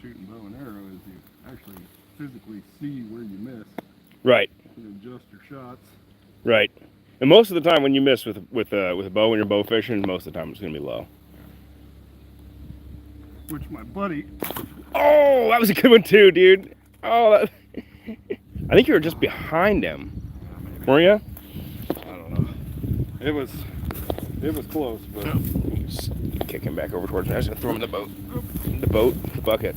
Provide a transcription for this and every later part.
shooting bow and arrow is you actually physically see where you miss. Right. You adjust your shots. Right. And most of the time when you miss with a bow when you're bow fishing, most of the time it's going to be low. Which my buddy... Oh, that was a good one too, dude. Oh, that... I think you were just behind him. Were you? I don't know. It was close, but... Just kick him back over towards me. I was going to throw him in the boat. The bucket.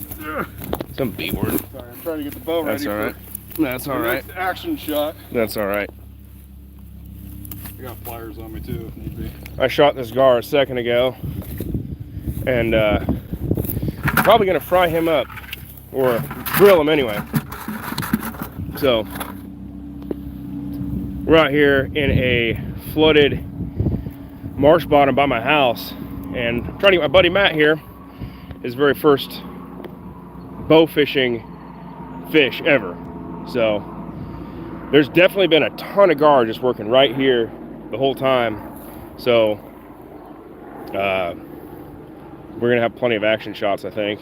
Some B word. Sorry, I'm trying to get the bow ready. That's all right. That's all right. Next action shot. That's all right. I got pliers on me too, if need be. I shot this gar a second ago, and probably gonna fry him up or grill him anyway. So we're out here in a flooded marsh bottom by my house, and I'm trying to get my buddy Matt here his very first bow fishing fish ever. So there's definitely been a ton of gar just working right here the whole time. So we're gonna have plenty of action shots, I think.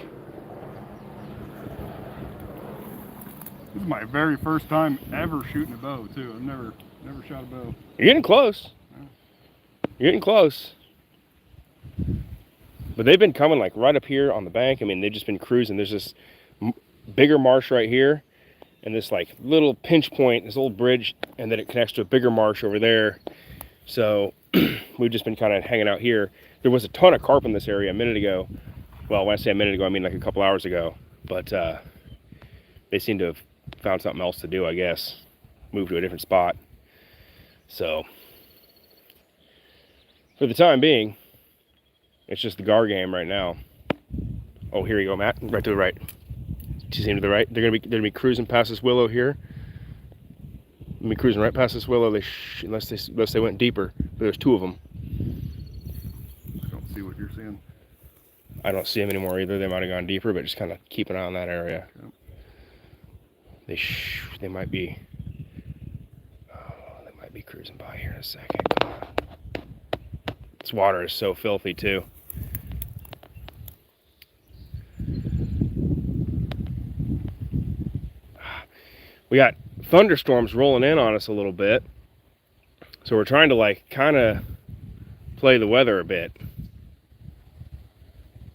This is my very first time ever shooting a bow too. I've never shot a bow. You're getting close. You're getting close. But they've been coming like right up here on the bank. I mean, they've just been cruising. There's this bigger marsh right here, and this like little pinch point, this little bridge, and then it connects to a bigger marsh over there. So we've just been kind of hanging out here. There was a ton of carp in this area a minute ago. Well, when I say a minute ago, I mean like a couple hours ago. But they seem to have found something else to do, I guess. Moved to a different spot. So for the time being, it's just the gar game right now. Oh, here you go, Matt. Right to the right. Do you see him to the right? They're gonna be cruising past this willow here. They'll be cruising right past this willow. Unless they went deeper. But there's two of them. I don't see what you're seeing. I don't see them anymore either. They might have gone deeper, but just kind of keep an eye on that area. Yep. They might be. Oh, they might be cruising by here in a second. Come on. This water is so filthy too. We got thunderstorms rolling in on us a little bit, so we're trying to like kind of play the weather a bit.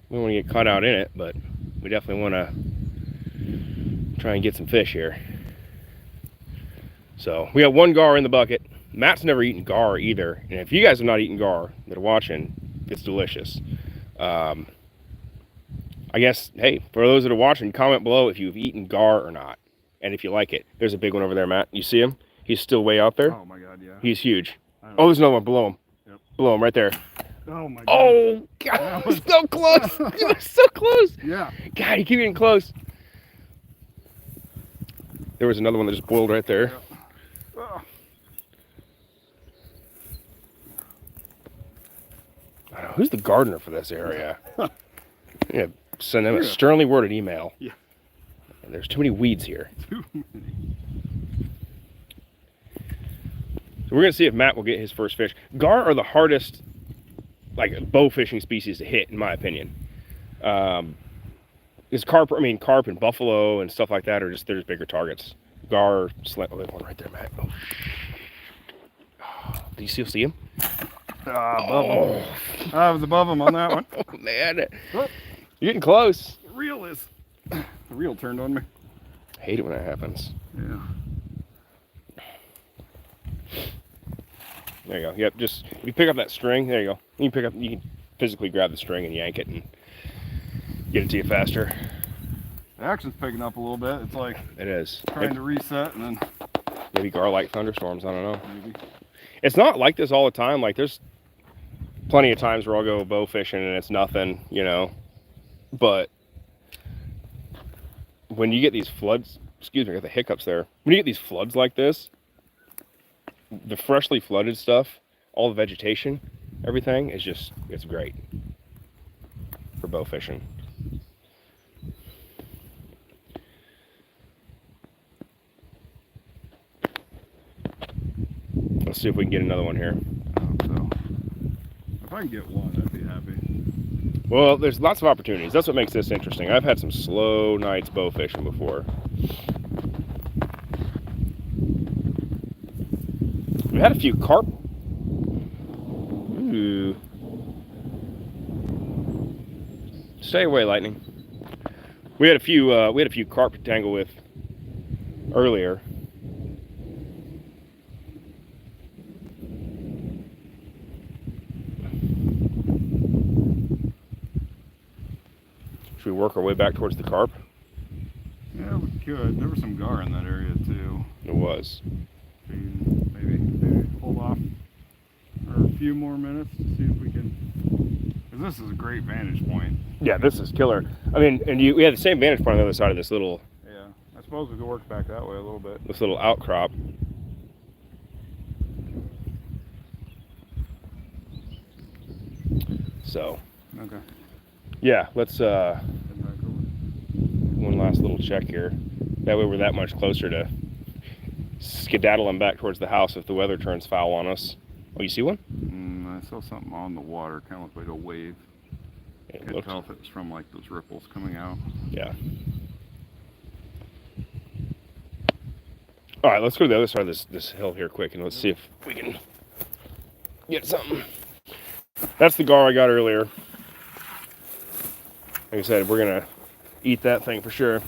We don't want to get caught out in it, but we definitely want to try and get some fish here. So we got one gar in the bucket. Matt's never eaten gar either, and if you guys have not eaten gar that are watching, it's delicious. I guess, hey, for those that are watching, comment below if you've eaten gar or not, and if you like it. There's a big one over there, Matt. You see him? He's still way out there. Oh my God, yeah. He's huge. Oh, there's another one below him. Yep. Below him, right there. Oh my God. Oh God, it was so close. It was so close. Yeah. God, you keep getting close. There was another one that just boiled right there. Yep. Oh. I don't know, who's the gardener for this area? Yeah, send them a sternly worded email. Yeah. And there's too many weeds here. Too many. So we're gonna see if Matt will get his first fish. Gar are the hardest, like, bow fishing species to hit, in my opinion. Is carp? I mean, carp and buffalo and stuff like that are they're just bigger targets. Gar, oh, there's one right there, Matt. Oh, do you still see him? Above him. I was above him on that one. Oh man, Oh. you're getting close. The reel turned on me. I hate it when that happens. Yeah. There you go. Yep. Just if you pick up that string, there you go. You can physically grab the string and yank it and get it to you faster. The action's picking up a little bit. It's like It is. trying to reset and then Maybe gar-like thunderstorms. I don't know. maybe. It's not like this all the time. Like there's plenty of times where I'll go bow fishing and it's nothing, you know. But when you get these floods, excuse me, I got the hiccups there. When you get these floods like this, the freshly flooded stuff, all the vegetation, everything is just, it's great for bow fishing. Let's see if we can get another one here. I hope so. If I can get one, I'd be happy. Well, there's lots of opportunities. That's what makes this interesting. I've had some slow nights bow fishing before. We had a few carp. Ooh. Stay away, lightning. We had a few carp to tangle with earlier. Should we work our way back towards the carp? Yeah, we could. There was some gar in that area too. It was. Maybe hold off for a few more minutes to see if we can. Because this is a great vantage point. Yeah, this is killer. I mean, and we had the same vantage point on the other side of this little. Yeah, I suppose we could work back that way a little bit. This little outcrop. So. Okay. Yeah, let's Head back over. one last little check here. That way we're that much closer to skedaddling back towards the house if the weather turns foul on us. Oh, you see one? I saw something on the water, kind of looked like a wave. It Can't tell if it was from like those ripples coming out. Yeah. All right, let's go to the other side of this hill here quick, and let's see if we can get something. That's the gar I got earlier. Like I said, we're gonna eat that thing for sure.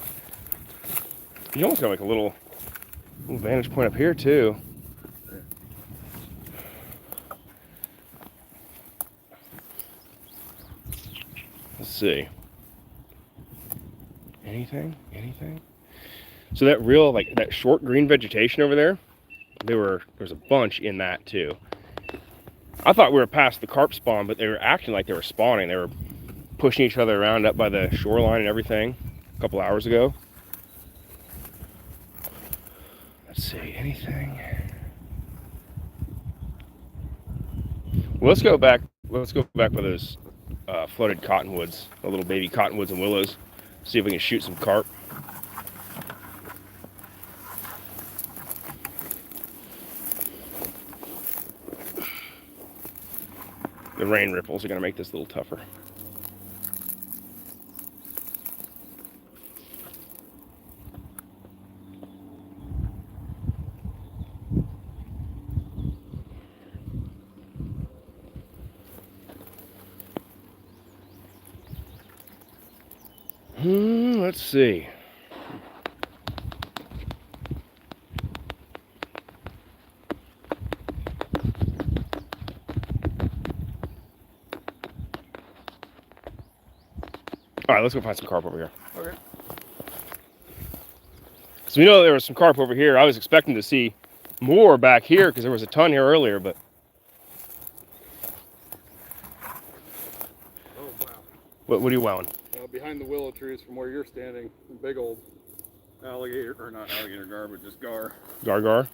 You almost got like a little vantage point up here too. Let's see. Anything? So that real, like that short green vegetation over there, there's a bunch in that too. I thought we were past the carp spawn, but they were acting like they were spawning. They were pushing each other around up by the shoreline and everything a couple hours ago. Let's see, anything? Well, let's go back by those floated cottonwoods, the little baby cottonwoods and willows. See if we can shoot some carp. The rain ripples are going to make this a little tougher. Let's see. All right, let's go find some carp over here. Okay. So we know there was some carp over here. I was expecting to see more back here because there was a ton here earlier, but. Oh, wow. What are you wowing? Behind the willow trees from where you're standing, a big old alligator, or not alligator gar, but just gar. Gar.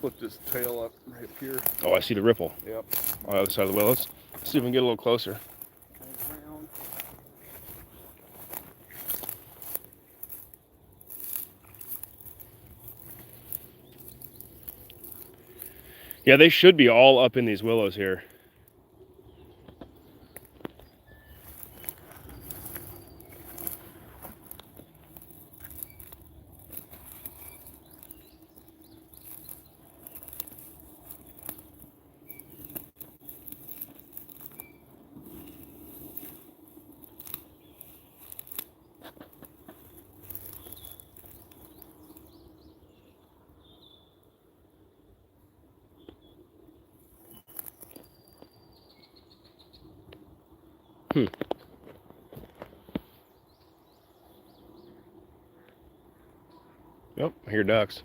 Flipped his tail up right up here. Oh, I see the ripple. Yep. On the other side of the willows. Let's see if we can get a little closer. Around. Yeah, they should be all up in these willows here. Yep, I hear ducks.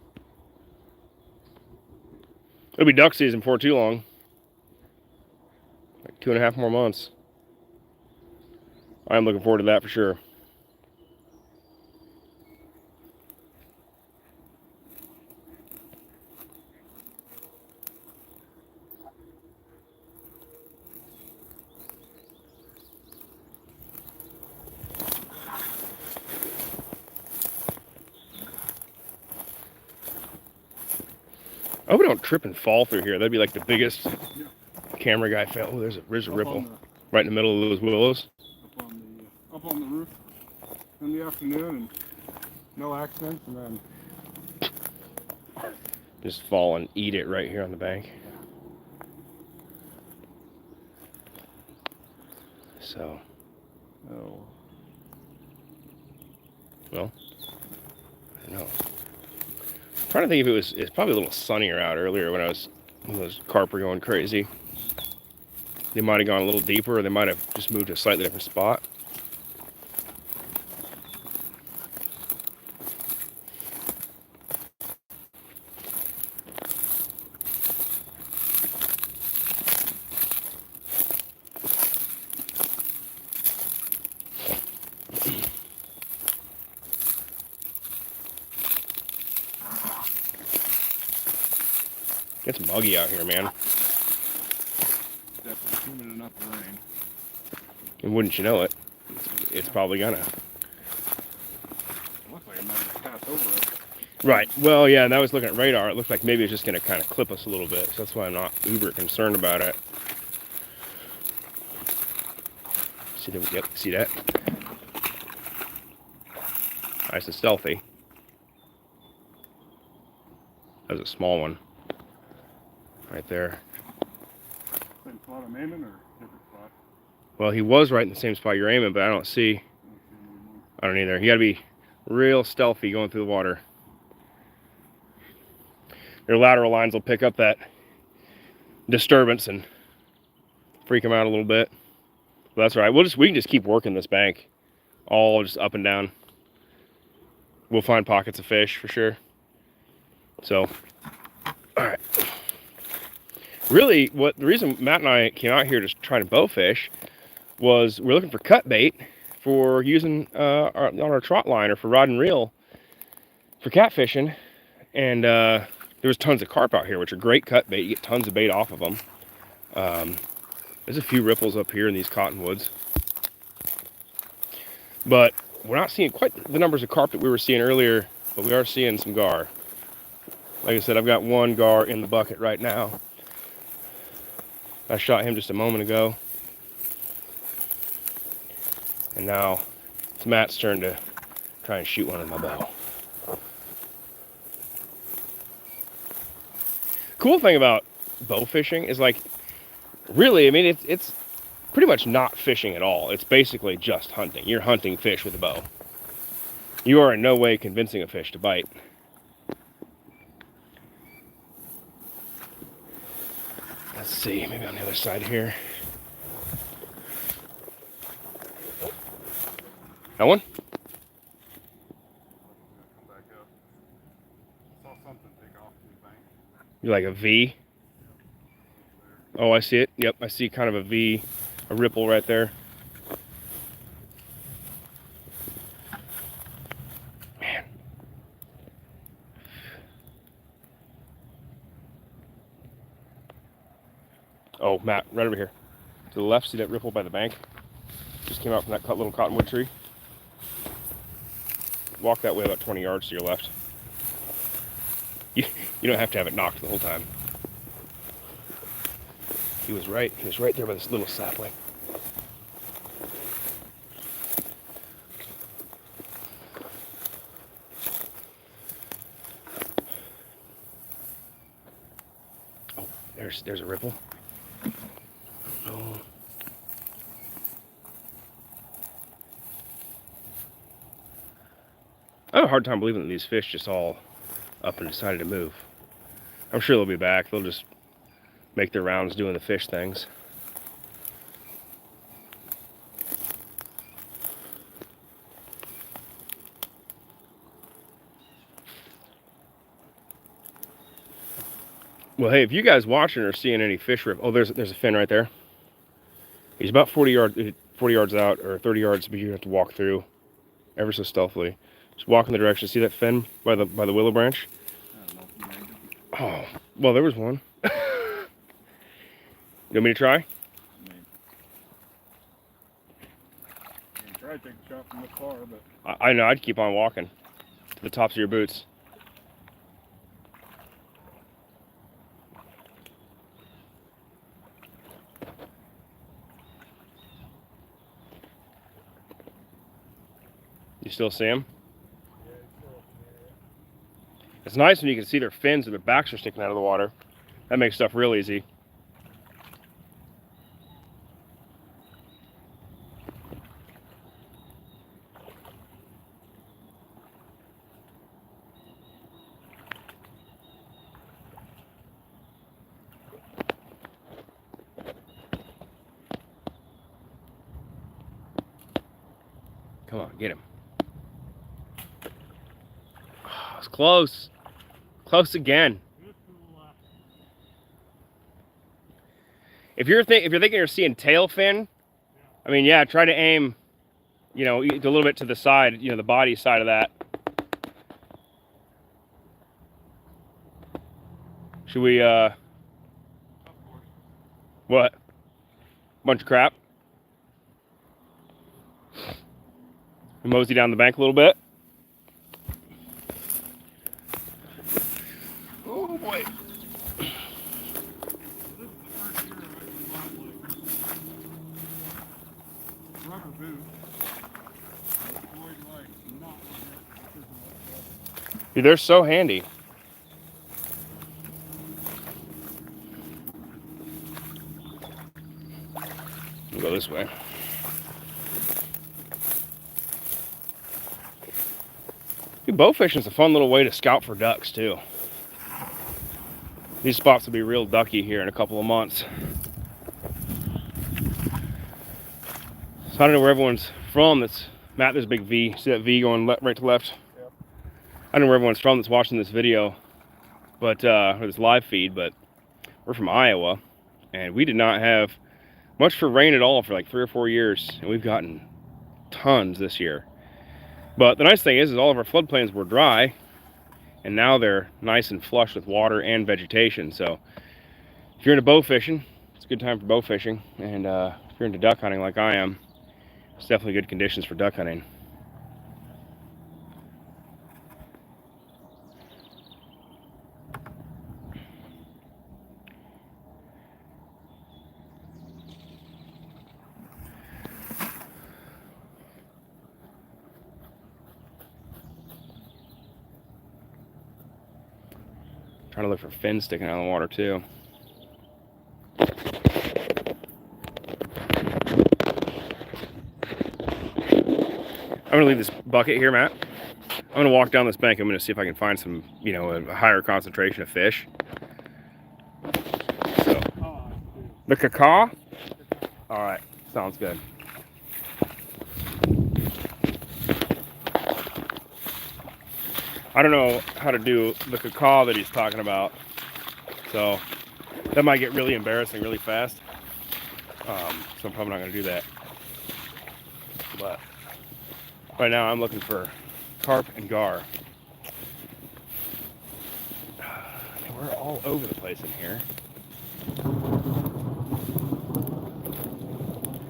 It'll be duck season before too long. Like 2.5 more months. I'm looking forward to that for sure. hope we don't trip and fall through here. That'd be like the biggest camera guy fail. Oh, there's a ripple. Right in the middle of those willows. Up on the roof in the afternoon, and no accidents, and then Just fall and eat it right here on the bank. So. oh, Well, I don't know. I'm trying to think if it's probably a little sunnier out earlier when those carp were going crazy. They might have gone a little deeper, or they might have just moved to a slightly different spot. It's muggy out here, man. definitely humid enough to rain. And wouldn't you know it, it's probably gonna. It looks like it might just pass over it. Right. Well, yeah, and I was looking at radar. It looked like maybe it's just gonna kind of clip us a little bit. So that's why I'm not uber concerned about it. See that? Yep. See that? Nice and stealthy. That was a small one. Right there. Same spot I'm aiming, or different spot? Well, he was right in the same spot you're aiming, but I don't see. I don't either. You gotta be real stealthy going through the water. Your lateral lines will pick up that disturbance and freak them out a little bit. But that's all right. We can just keep working this bank, all just up and down. We'll find pockets of fish for sure. So, all right. Really, the reason Matt and I came out here to try to bow fish was we're looking for cut bait for using on our trot line or for rod and reel for catfishing, and there was tons of carp out here, which are great cut bait. You get tons of bait off of them. There's a few ripples up here in these cottonwoods, but we're not seeing quite the numbers of carp that we were seeing earlier, but we are seeing some gar. Like I said, I've got one gar in the bucket right now. I shot him just a moment ago. And now it's Matt's turn to try and shoot one with my bow. Cool thing about bow fishing is, like, really, I mean, it's pretty much not fishing at all. It's basically just hunting. You're hunting fish with a bow. You are in no way convincing a fish to bite. Let's see, maybe on the other side here. That one? Come back up. Saw something take off from the bank. You like a V? Oh, I see it. Yep, I see kind of a V, a ripple right there. Man. Oh, Matt, right over here. To the left, see that ripple by the bank? Just came out from that little cottonwood tree. Walk that way about 20 yards to your left. You don't have to have it knocked the whole time. He was right there by this little sapling. Oh, there's a ripple. Oh. I have a hard time believing that these fish just all up and decided to move. I'm sure they'll be back. They'll just make their rounds doing the fish things. Well, hey, if you guys watching are seeing any fish rip, oh, there's a fin right there. He's about 40 yards out, or 30 yards, but you have to walk through ever so stealthily. Just walk in the direction. See that fin by the willow branch? I don't know if you made it. Oh, well, there was one. You want me to try? I mean, you can try to take a shot from this far, but I know, I'd keep on walking to the tops of your boots. You still see them? It's nice when you can see their fins and their backs are sticking out of the water. That makes stuff real easy. Come on, get him. Oh, it's close. Close again. If you're thinking you're seeing tail fin, I mean, yeah, try to aim, you know, a little bit to the side, you know, the body side of that. Should we, what? Bunch of crap. We mosey down the bank a little bit. Oh boy. Dude, they're so handy. We'll go this way. Dude, bow fishing is a fun little way to scout for ducks too. These spots will be real ducky here in a couple of months. So I don't know where everyone's from. That's Matt. There's a big V. See that V going right to left? Yep. I don't know where everyone's from that's watching this video, but or this live feed. But we're from Iowa, and we did not have much for rain at all for like 3 or 4 years, and we've gotten tons this year. But the nice thing is all of our floodplains were dry, and now they're nice and flush with water and vegetation. So if you're into bow fishing, it's a good time for bow fishing. And if you're into duck hunting like I am, it's definitely good conditions for duck hunting. Trying to look for fins sticking out of the water too. I'm gonna leave this bucket here, Matt. I'm gonna walk down this bank. I'm gonna see if I can find some, you know, a higher concentration of fish. So, the cacaw? All right, sounds good. I don't know how to do the cacaw that he's talking about, so that might get really embarrassing really fast. So I'm probably not going to do that. But right now I'm looking for carp and gar. We're all over the place in here.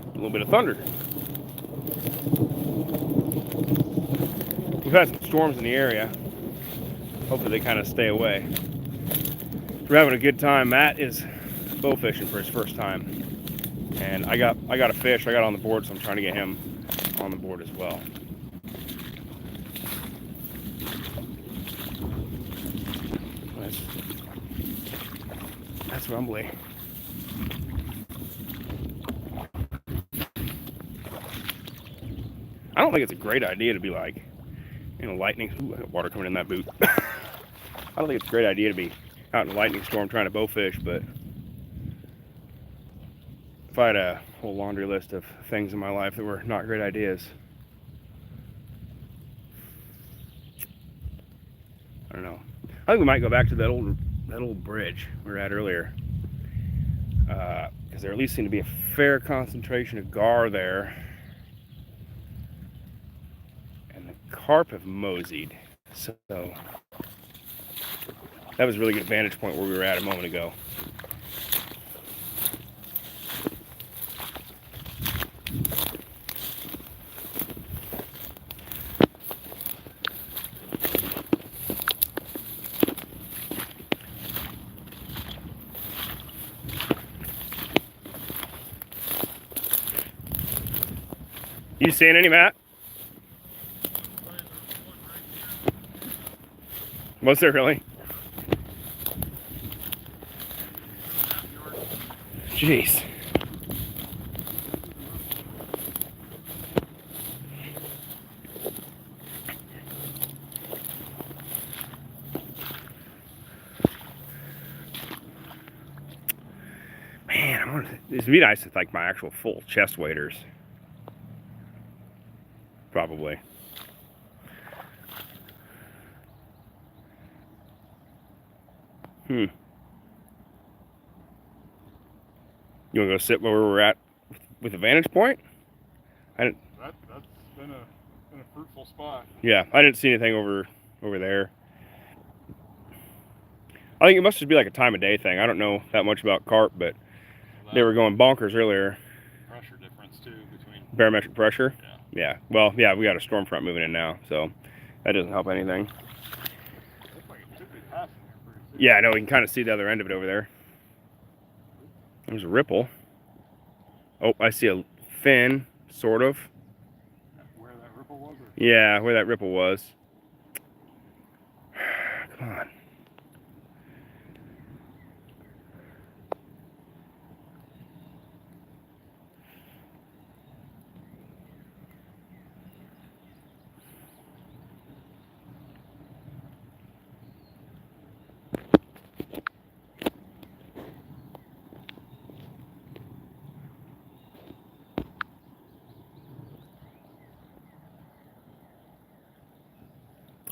A little bit of thunder. We've had some storms in the area. Hopefully they kind of stay away. We're having a good time. Matt is bow fishing for his first time, and I got a fish. I got on the board, so I'm trying to get him on the board as well. That's rumbly. I don't think it's a great idea to be like, you know, lightning. Ooh, I got water coming in that boot. I don't think it's a great idea to be out in a lightning storm trying to bow fish, but if I had a whole laundry list of things in my life that were not great ideas, I don't know. I think we might go back to that old bridge we were at earlier, because there at least seemed to be a fair concentration of gar there, and the carp have moseyed. So that was a really good vantage point where we were at a moment ago. You seeing any, Matt? Was there really? Jeez. Man, this would be nice with like my actual full chest waders. Probably. You want to go sit where we're at with a vantage point? That's been a fruitful spot. Yeah, I didn't see anything over there. I think it must just be like a time of day thing. I don't know that much about carp, but they were going bonkers earlier. Pressure difference too between Barometric pressure? Yeah. Yeah. Well, yeah, we got a storm front moving in now, so that doesn't help anything. Looks like it should be passing here pretty soon. Yeah, I know, we can kind of see the other end of it over there. There's a ripple. Oh, I see a fin, sort of. Where that ripple was? Or? Yeah, where that ripple was. Come on.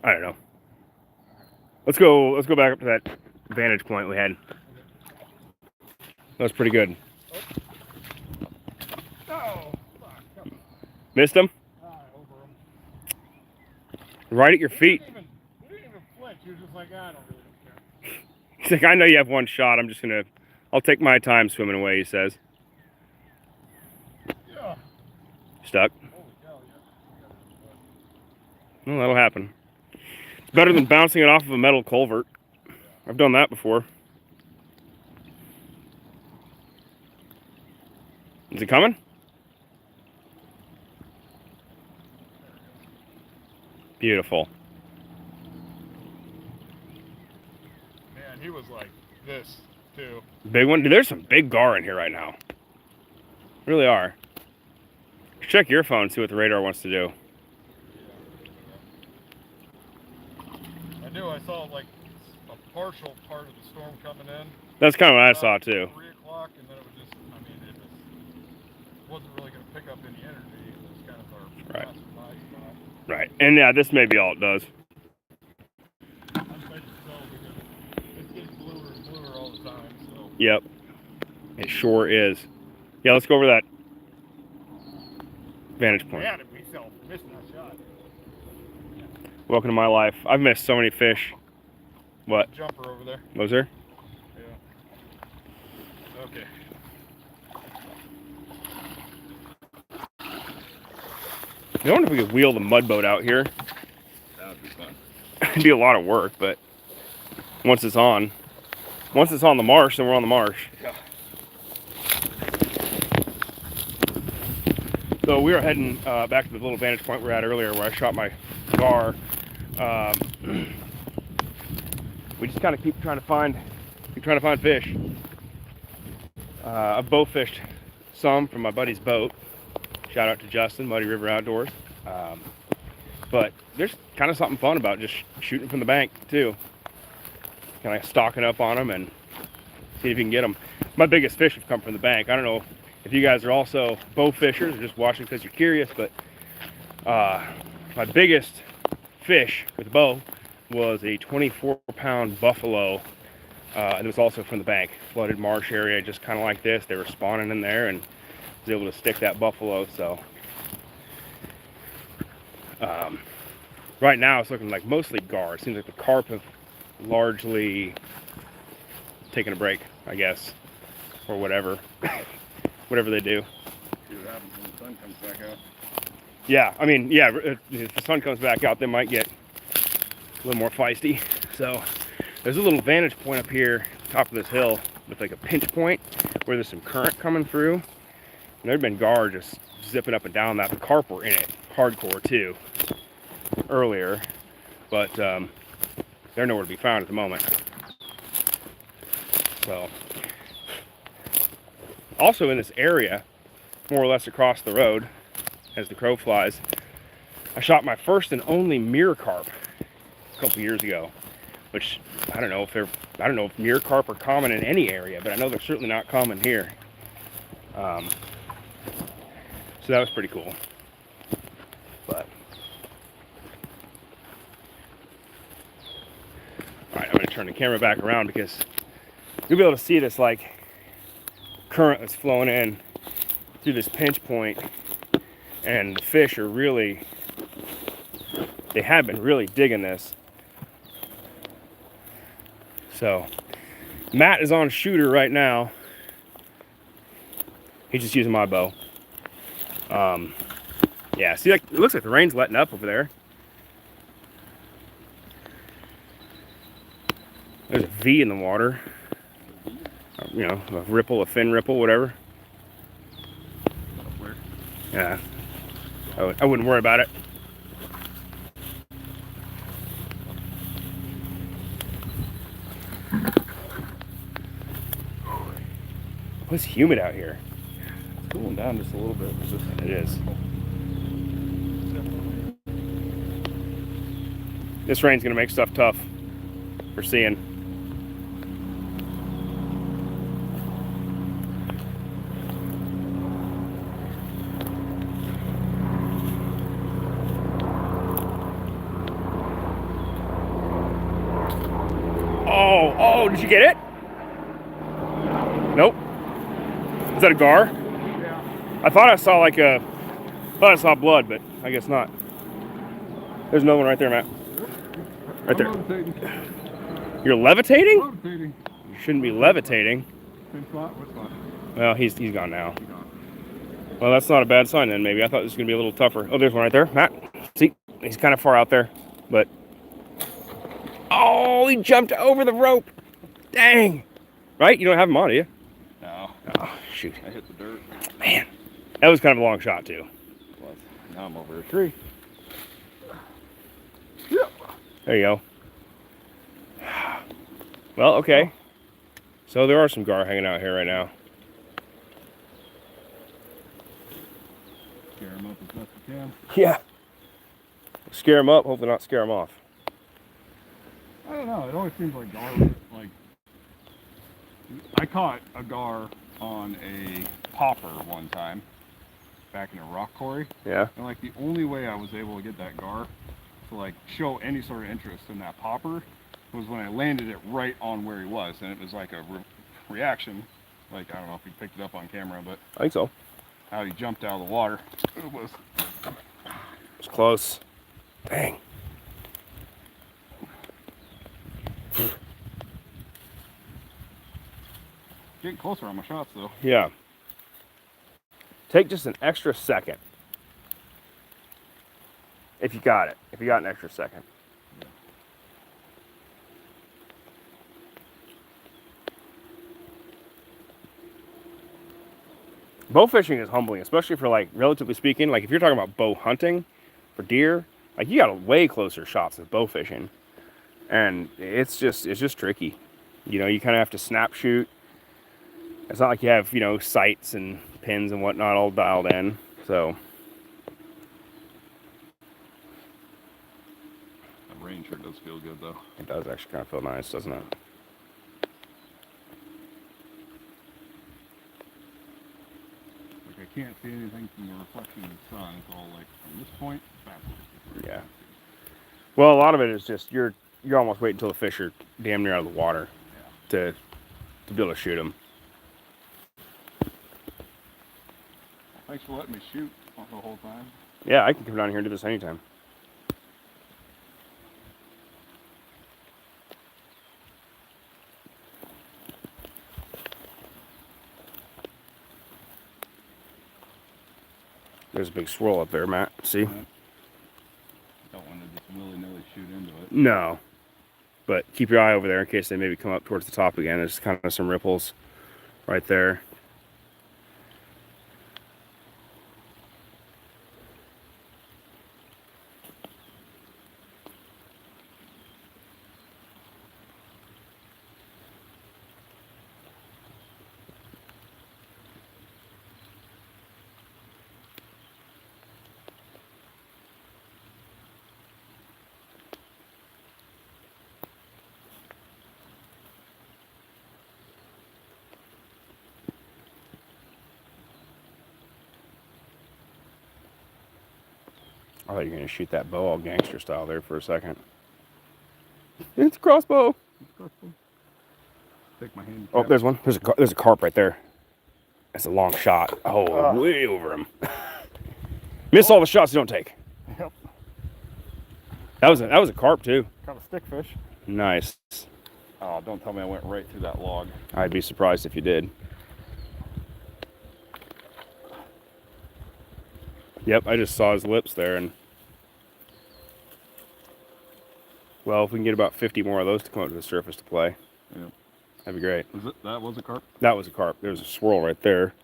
I don't know. Let's go back up to that vantage point we had. That was pretty good. Oh, fuck. Missed him? Over him. Right at your feet. He didn't even flinch. He was just like, I don't really care. He's like, I know you have one shot. I'll take my time swimming away, he says. Yeah. Stuck. Holy cow, yeah. Well, that'll happen. It's better than bouncing it off of a metal culvert. I've done that before. Is it coming? Beautiful. Man, he was like this, too. Big one? Dude, there's some big gar in here right now. Really are. Check your phone and see what the radar wants to do. I knew I saw like a partial part of the storm coming in. That's kind of what I saw too. 3 o'clock, and then it was just, I mean, it just wasn't really going to pick up any energy. It was kind of our Right. last spot. Right. And yeah, this may be all it does. I'm excited to go because it's getting bluer and bluer all the time. So. Yep. It sure is. Yeah, let's go over that vantage point. Yeah, we fell missing that shot. Welcome to my life. I've missed so many fish. What? Jumper over there. Was there? Yeah. Okay. I wonder if we could wheel the mud boat out here. That would be fun. It'd be a lot of work, but once it's on the marsh, then we're on the marsh. Yeah. So we are heading back to the little vantage point we were at earlier where I shot my gar. We just kind of keep trying to find fish. I've bow fished some from my buddy's boat. Shout out to Justin, Muddy River Outdoors. But there's kind of something fun about just shooting from the bank too. Kind of stocking up on them and see if you can get them. My biggest fish have come from the bank. I don't know if you guys are also bow fishers or just watching because you're curious, but my biggest fish with a bow was a 24-pound buffalo. It was also from the bank, flooded marsh area, just kind of like this. They were spawning in there and was able to stick that buffalo. So right now it's looking like mostly gar. It seems like the carp have largely taken a break, I guess, or whatever. Whatever they do. See what happens when the sun comes back out. Yeah, I mean, yeah, if the sun comes back out, they might get a little more feisty. So there's a little vantage point up here, top of this hill, with like a pinch point where there's some current coming through. And there'd been gar just zipping up and down that. The carp were in it hardcore too earlier. But they're nowhere to be found at the moment. So, also in this area, more or less across the road, as the crow flies, I shot my first and only mirror carp a couple years ago. Which I don't know if mirror carp are common in any area, but I know they're certainly not common here. So that was pretty cool. But all right, I'm going to turn the camera back around because you'll be able to see this like current that's flowing in through this pinch point, and the fish are really, they have been really digging this. So Matt is on shooter right now. He's just using my bow. Yeah, see, like, it looks like the rain's letting up over there. There's a V in the water. You know, a ripple, a fin ripple, whatever. Yeah, I wouldn't worry about it. It's humid out here. It's cooling down just a little bit. It is. This rain's gonna make stuff tough for seeing. Oh, did you get it? Nope. Is that a gar? Yeah. I thought I saw blood, but I guess not. There's another one right there, Matt. Right there. Levitating. You're levitating? Levitating. You shouldn't be levitating. Pin spot? What spot? Well, he's gone now. Well, that's not a bad sign then, maybe. I thought this was going to be a little tougher. Oh, there's one right there. Matt, see? He's kind of far out there, but... Oh, he jumped over the rope. Dang. Right? You don't have him on, do you? No. Oh, shoot. I hit the dirt. Man. That was kind of a long shot, too. Well, now I'm over a tree. Yep. There you go. Well, okay. So there are some gar hanging out here right now. Scare them up as best we can. Yeah. Scare them up, hopefully not scare them off. I don't know. It always seems like gar, like, I caught a gar on a popper one time back in a rock quarry. Yeah. And like the only way I was able to get that gar to like show any sort of interest in that popper was when I landed it right on where he was, and it was like a reaction. Like, I don't know if you picked it up on camera, but I think so. how he jumped out of the water. It was Close. Dang. getting closer on my shots though. Yeah. Take just an extra second. If you got it. If you got an extra second. Bow fishing is humbling, especially for, like, relatively speaking, like if you're talking about bow hunting for deer, like, you got a way closer shots with bow fishing. And it's just tricky. You know, you kind of have to snap shoot. It's not like you have, you know, sights and pins and whatnot all dialed in. So That rain sure does feel good though. it does actually kind of feel nice, doesn't it? Like I can't see anything from the reflection of the sun. It's all like from this point backwards. Yeah. Well, a lot of it is just you're almost waiting until the fish are damn near out of the water to be able to shoot them. Thanks for letting me shoot the whole time. Yeah, I can come down here and do this anytime. There's a big swirl up there, Matt. See? Don't want to just willy-nilly shoot into it. No. But keep your eye over there in case they maybe come up towards the top again. There's kind of some ripples right there. I thought you were going to shoot that bow all gangster style there for a second. It's a crossbow. Take my hand. Oh, there's one. There's a carp right there. That's a long shot. Oh, way over him. Miss all the shots you don't take. Yep. That was a carp too. Caught a stickfish. Nice. Oh, don't tell me I went right through that log. I'd be surprised if you did. Yep, I just saw his lips there, and well, if we can get about 50 more of those to come up to the surface to play, Yep. that'd be great. That was a carp? That was a carp. There was a swirl right there.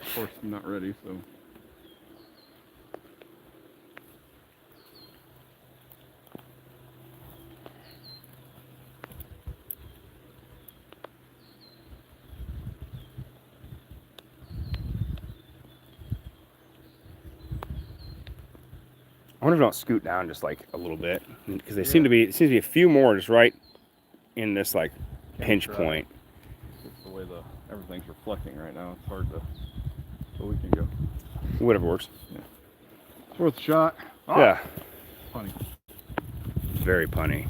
Of course, I'm not ready, so. I wonder if I don't scoot down just like a little bit, because they seem to be a few more just right in this like pinch point. It's the way everything's reflecting right now. It's hard to. So we can go. Whatever works. Yeah. It's worth a shot. Oh, yeah. Funny. Very punny.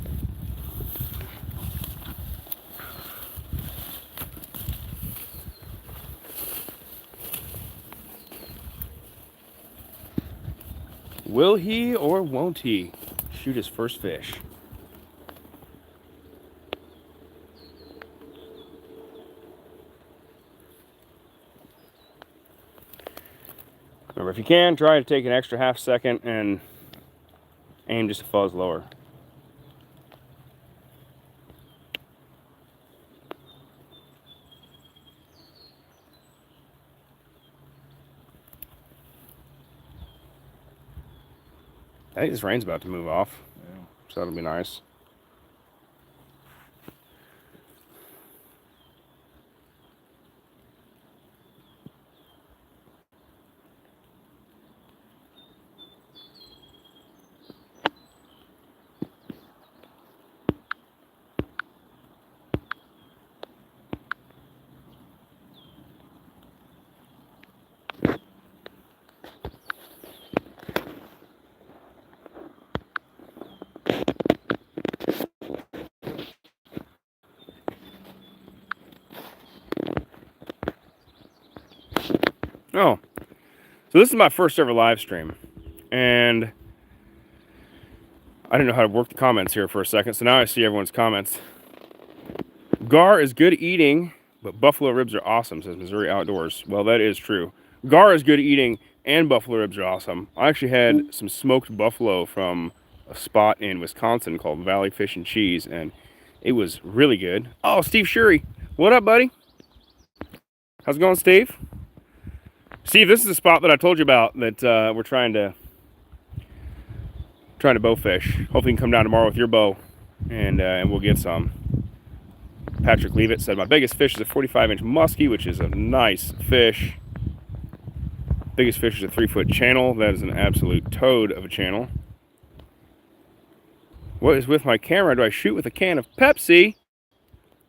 Will he or won't he shoot his first fish? Remember, if you can, try to take an extra half second and aim just a fuzz lower. I think this rain's about to move off, so that'll be nice. Oh, so this is my first ever live stream, and I didn't know how to work the comments here for a second, so now I see everyone's comments. Gar is good eating, but buffalo ribs are awesome, says Missouri Outdoors. Well, that is true. Gar is good eating, and buffalo ribs are awesome. I actually had some smoked buffalo from a spot in Wisconsin called Valley Fish and Cheese, and it was really good. Oh, Steve Shuri. What up, buddy? How's it going, Steve? Steve, this is the spot that I told you about that we're trying to bow fish. Hopefully you can come down tomorrow with your bow and we'll get some. Patrick Leavitt said, my biggest fish is a 45-inch muskie, which is a nice fish. Biggest fish is a 3-foot channel. That is an absolute toad of a channel. What is with my camera? Do I shoot with a can of Pepsi?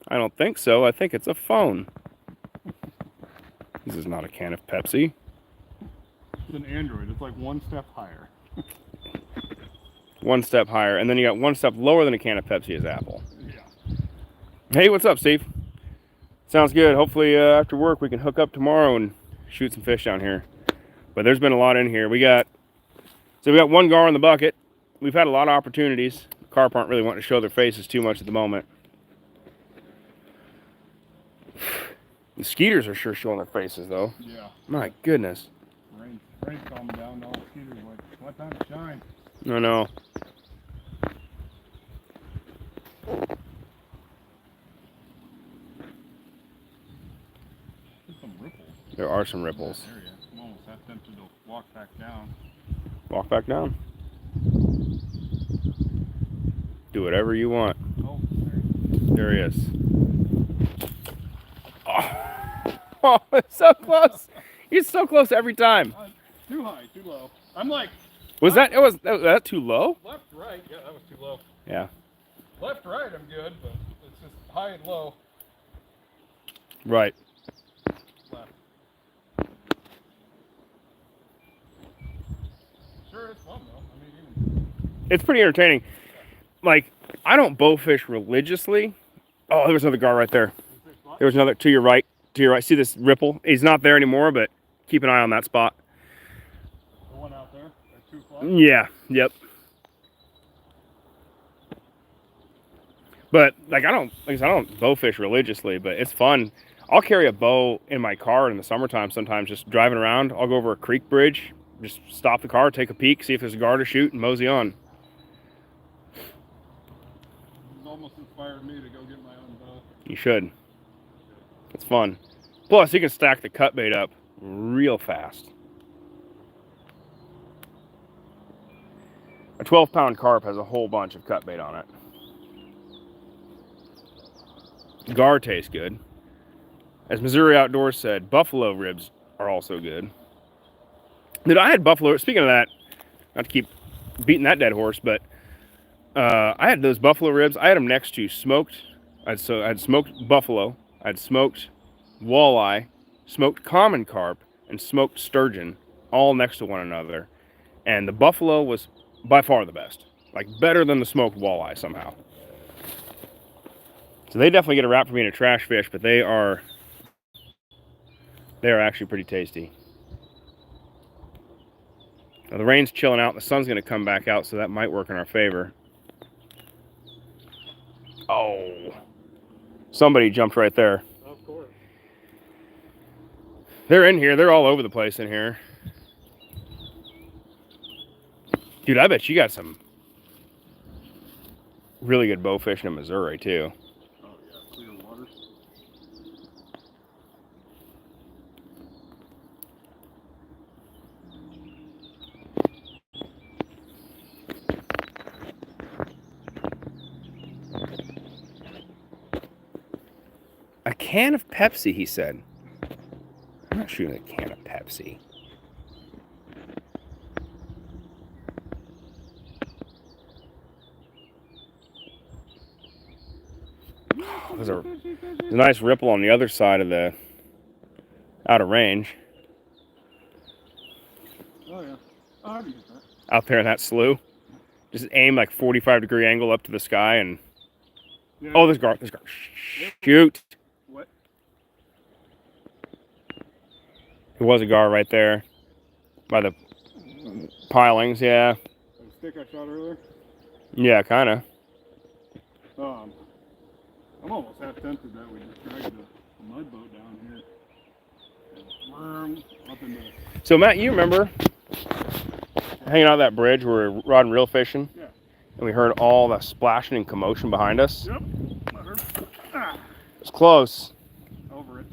I don't think so. I think it's a phone. This is not a can of Pepsi. It's an Android. It's like one step higher. One step higher, and then you got one step lower than a can of Pepsi is Apple. Yeah. Hey, what's up, Steve? Sounds good. Hopefully after work we can hook up tomorrow and shoot some fish down here. But there's been a lot in here. We got one gar in the bucket. We've had a lot of opportunities. Carp aren't really wanting to show their faces too much at the moment. The skeeters are sure showing their faces, though. Yeah. My goodness. Rain's calming down. All the skeeters like, what time to shine? I know. There's some ripples. There are some ripples. There you go. I'm almost half tempted to walk back down. Walk back down. Do whatever you want. Oh, there he is. Oh, it's so close. He's so close every time. Too high, too low. I'm like... Was that too low? Left, right. Yeah, that was too low. Yeah. Left, right, I'm good, but it's just high and low. Right. Left. it's pretty entertaining. Like, I don't bow fish religiously. Oh, there was another gar right there. There was another to your right. To your right. See this ripple? He's not there anymore, but keep an eye on that spot. The one out there? That 2 o'clock? Yeah. Yep. But like I don't bow fish religiously, but it's fun. I'll carry a bow in my car in the summertime sometimes, just driving around. I'll go over a creek bridge, just stop the car, take a peek, see if there's a gar to shoot, and mosey on. It's almost inspired me to go get my own bow. You should. It's fun. Plus, you can stack the cut bait up real fast. A 12-pound carp has a whole bunch of cut bait on it. Gar tastes good. As Missouri Outdoors said, buffalo ribs are also good. Dude, I had buffalo. Speaking of that, not to keep beating that dead horse, but I had those buffalo ribs. I had them next to smoked. I had smoked buffalo. I had smoked walleye, smoked common carp, and smoked sturgeon, all next to one another. And the buffalo was by far the best. Like, better than the smoked walleye somehow. So they definitely get a rap for being a trash fish, but they are actually pretty tasty. Now the rain's chilling out. The sun's going to come back out, so that might work in our favor. Oh, somebody jumped right there. Of course. They're in here. They're all over the place in here. Dude, I bet you got some really good bow fishing in Missouri, too. A can of Pepsi, he said. I'm not shooting a can of Pepsi. There's a nice ripple on the other side of the out of range. Oh yeah. Oh, I can get that. Out there in that slough. Just aim like 45-degree angle up to the sky and Yeah. oh, there's gar. Shoot. What? There was a gar right there by the pilings, yeah. The stick I shot earlier? Yeah, kind of. I'm almost half tempted that we just dragged the mud boat down here and worm up into the... So Matt, you remember hanging out that bridge where we were rod and reel fishing? Yeah. And we heard all the splashing and commotion behind us? Yep. I heard. Ah. It was close. Over it.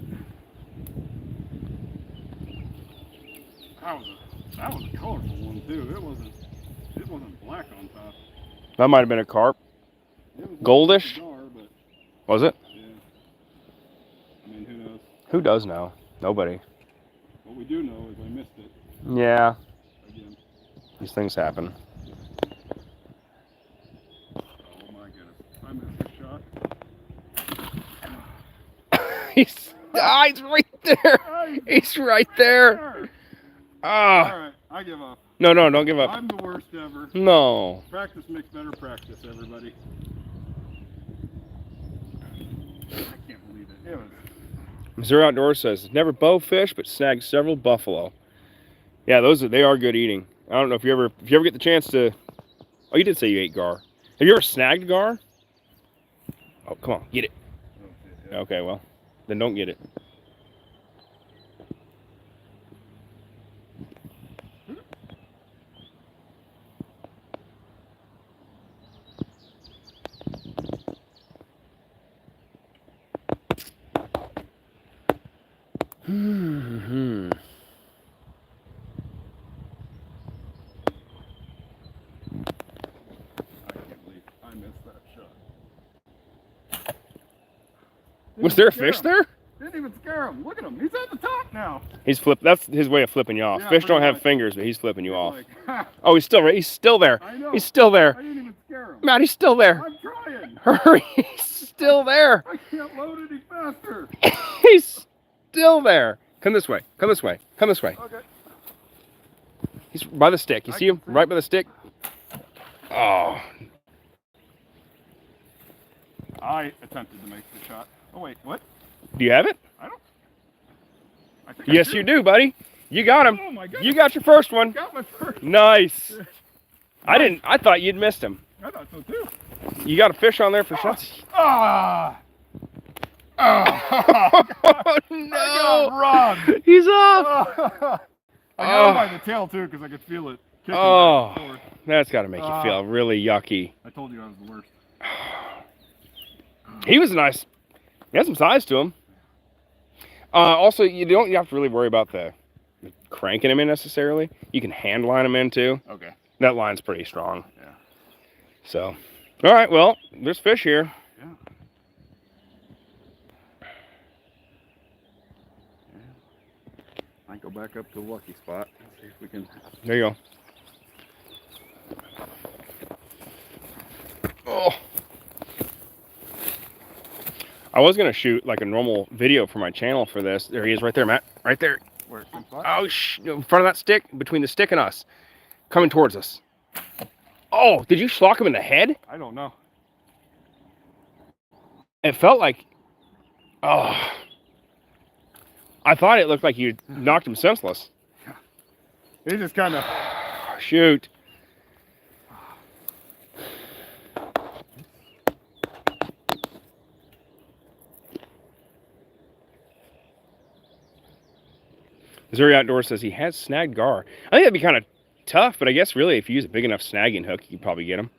That was a colorful one too. It wasn't black on top. That might have been a carp. It was Goldish? bizarre, but Was it? yeah. I mean, who knows? Who does know? Nobody. What we do know is I missed it Yeah, again. these things happen. Oh my goodness. I missed a shot. he's right there. He's right there. Ah. All right, I give up. No, don't give up. I'm the worst ever. No. Practice makes better practice, everybody. I can't believe it. It was... Missouri Outdoors says never bow fish, but snagged several buffalo. Yeah, they are good eating. I don't know if you ever get the chance to. Oh, you did say you ate gar. Have you ever snagged gar? Oh, come on, get it. Okay, well, then don't get it. Hmm. I can't believe I missed that shot. Was there a fish there? Didn't even scare him. Look at him. He's at the top now. He's flipped. That's his way of flipping you off. Yeah, Fish don't have much. fingers, but he's flipping you He's off. like, ha, Oh, he's still right. He's still there. I know. He's still there. I didn't even scare him. Matt, he's still there. I'm trying. Hurry. He's still there. I can't load any faster. He's still there. Come this way. Come this way. Come this way. Okay. He's by the stick. You see him? Right by the stick? Oh, I attempted to make the shot. Oh wait, what? do you have it? I don't. I think Yes, you do, buddy. You got him. Oh my goodness. You got your first one. Got my first. Nice. Nice. I didn't. I thought you'd missed him. I thought so too. You got a fish on there for sure. Ah. Oh, Oh I no! got robbed. He's off. I got him by the tail too because I could feel it kicking Oh, back and forth. that's got to make you feel really yucky. I told you I was the worst. He was nice. He has some size to him. Also, you have to really worry about the cranking him in necessarily. You can hand line him in too. Okay. That line's pretty strong. Yeah. So, all right. Well, there's fish here. Yeah. I go back up to the lucky spot. See if we can. There you go. Oh. I was gonna shoot like a normal video for my channel for this. There he is, right there, Matt. Right there. Where? Spot? Oh, in front of that stick, between the stick and us, coming towards us. Oh, did you schlock him in the head? I don't know. It felt like. Oh. I thought it looked like you knocked him senseless. He just kind of. Shoot. Missouri Outdoor says he has snagged gar. I think that'd be kind of tough, but I guess really if you use a big enough snagging hook, you could probably get him.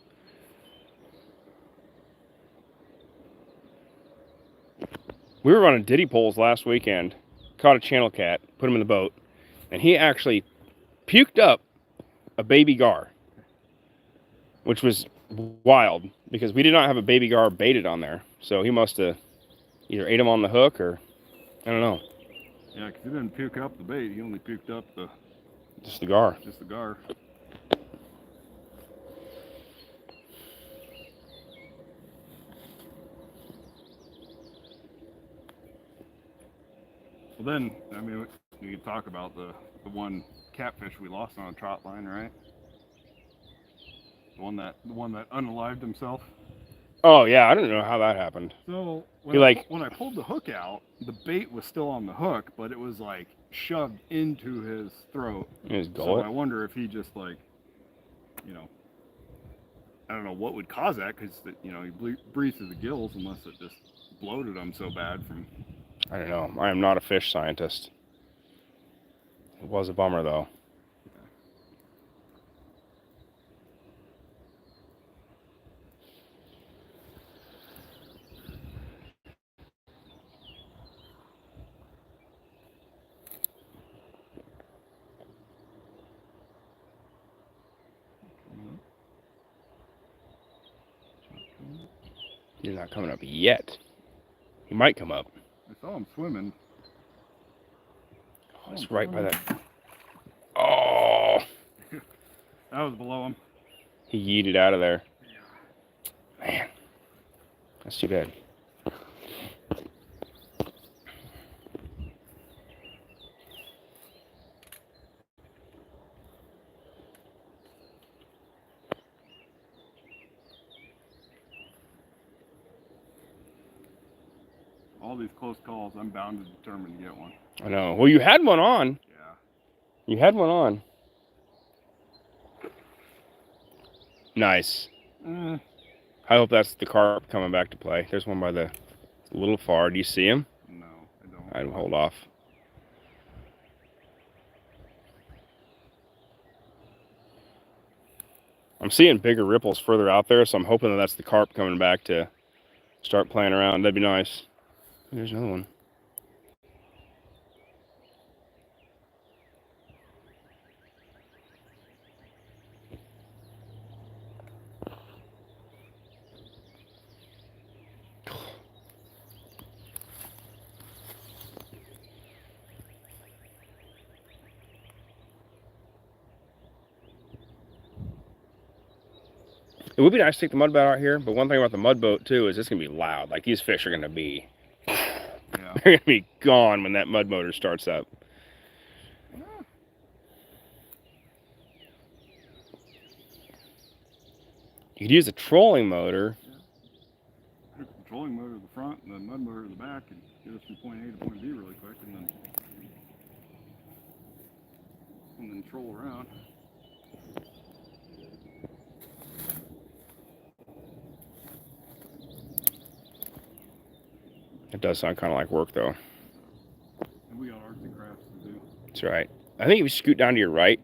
We were running diddy poles last weekend, caught a channel cat, put him in the boat, and he actually puked up a baby gar, which was wild because we did not have a baby gar baited on there. So he must have either ate him on the hook or I don't know. Yeah, because he didn't puke up the bait. He only puked up the. Just the gar. Just the gar. Well, then, I mean, we could talk about the one catfish we lost on a trot line, right? The one that unalived himself. Oh yeah, I don't know how that happened. So when when I pulled the hook out, the bait was still on the hook, but it was like shoved into his throat. His So gullet. I wonder if he just like, you know, I don't know what would cause that because you know he breathes through the gills unless it just bloated him so bad from. I don't know. I am not a fish scientist. It was a bummer though. He's not coming up yet. He might come up. I saw him swimming. Oh, it's right by that. Oh! That was below him. He yeeted out of there. Man, that's too bad. All these close calls, I'm bound and determined to get one. I know. Well, you had one on. Yeah. You had one on. Nice. I hope that's the carp coming back to play. There's one by the a little far. Do you see him? No, I don't. I'd hold off. I'm seeing bigger ripples further out there, so I'm hoping that that's the carp coming back to start playing around. That'd be nice. There's another one. It would be nice to take the mud boat out here, but one thing about the mud boat too is it's gonna be loud. Like these fish are gonna be, Yeah. they're gonna be gone when that mud motor starts up. You could use a trolling motor. Hook the trolling motor to the front and the mud motor to the back and get us from point A to point B really quick, and then troll around. It does sound kind of like work, though. And we got Arctic crafts to do. That's right. I think if you scoot down to your right,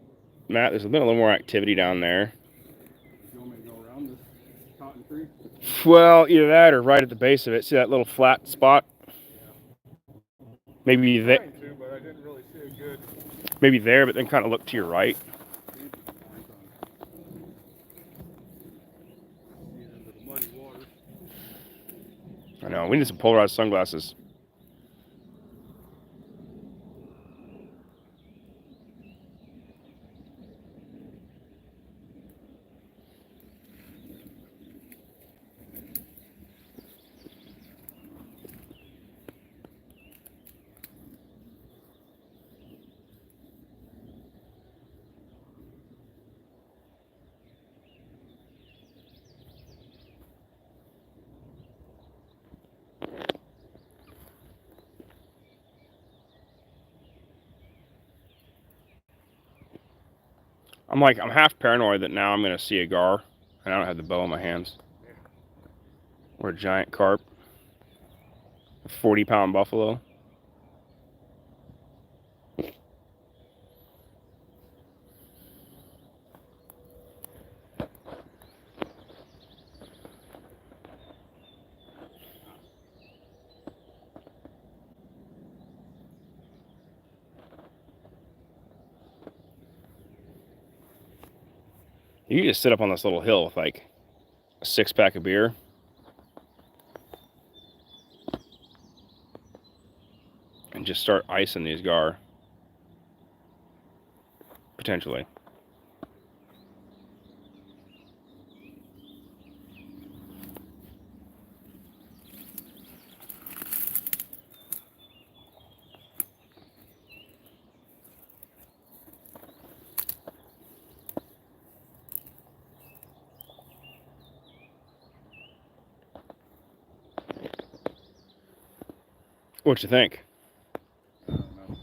Matt, there's been a little more activity down there. You want me to go around this cotton tree? Well, either that or right at the base of it. See that little flat spot? Yeah. Maybe I'm that. trying to, but I didn't really see a good. Maybe there, but then kind of look to your right. I know. We need some polarized sunglasses. I'm half paranoid that now I'm going to see a gar, and I don't have the bow in my hands. Or a giant carp. A 40-pound buffalo. You can just sit up on this little hill with like a 6-pack of beer. And just start icing these gar. Potentially. What you think? I don't know.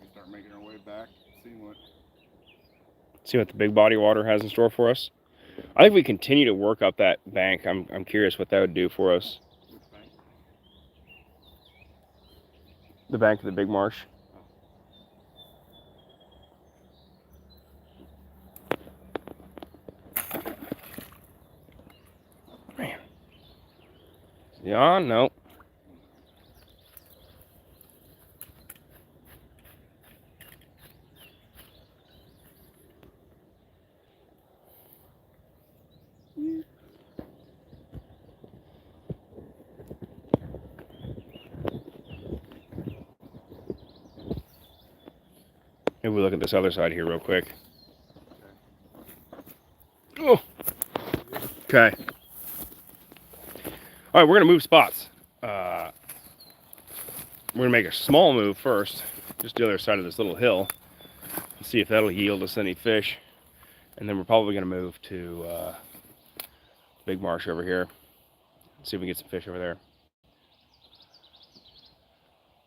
We start making our way back, See what the big body water has in store for us. I think we continue to work up that bank. I'm curious what that would do for us. Which bank? The bank of the big marsh. Man. Yeah, no. Maybe we look at this other side here real quick. Oh. Okay. All right, we're gonna move spots. We're gonna make a small move first, just the other side of this little hill, and see if that'll yield us any fish. And then we're probably gonna move to big marsh over here. See if we can get some fish over there.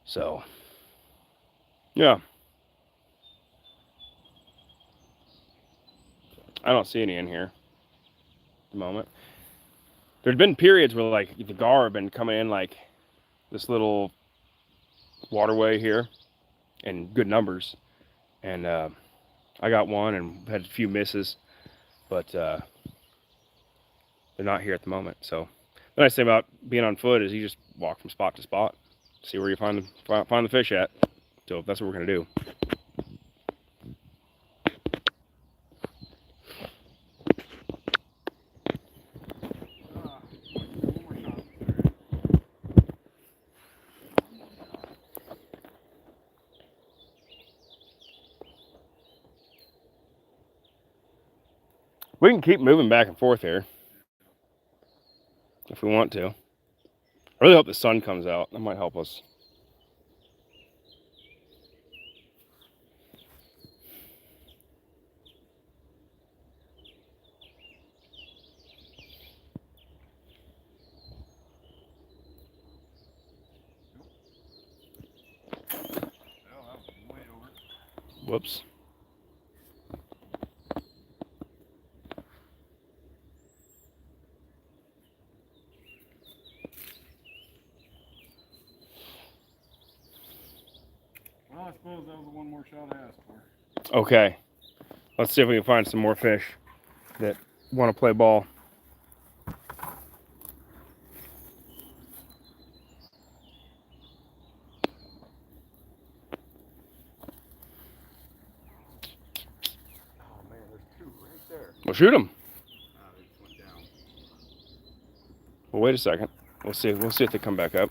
So, yeah. I don't see any in here at the moment. There'd been periods where like the gar have been coming in like this little waterway here in good numbers. And I got one and had a few misses, but they're not here at the moment. So the nice thing about being on foot is you just walk from spot to spot, see where you find the fish at. So that's what we're gonna do. We can keep moving back and forth here if we want to. I really hope the sun comes out. That might help us. Whoops. Well, I suppose that was the one more shot I asked for. Okay. Let's see if we can find some more fish that want to play ball. Oh man, there's two right there. We'll shoot them. They just went down. Well, wait a second. We'll see. We'll see if they come back up.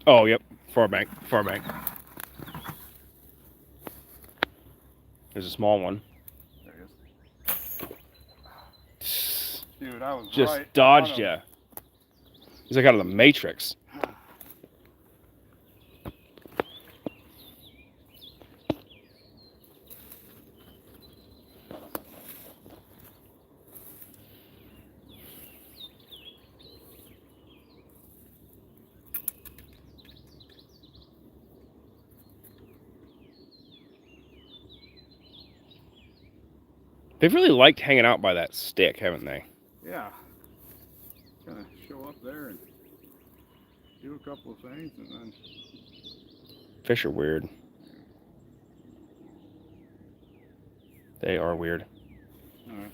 Oh, yep. Far bank. Far bank. There's a small one. There he is. Dude, I was Just right dodged on you. him. He's like out of the Matrix. They've really liked hanging out by that stick, haven't they? Yeah. Kind of show up there and do a couple of things and then... Fish are weird. They are weird. Alright.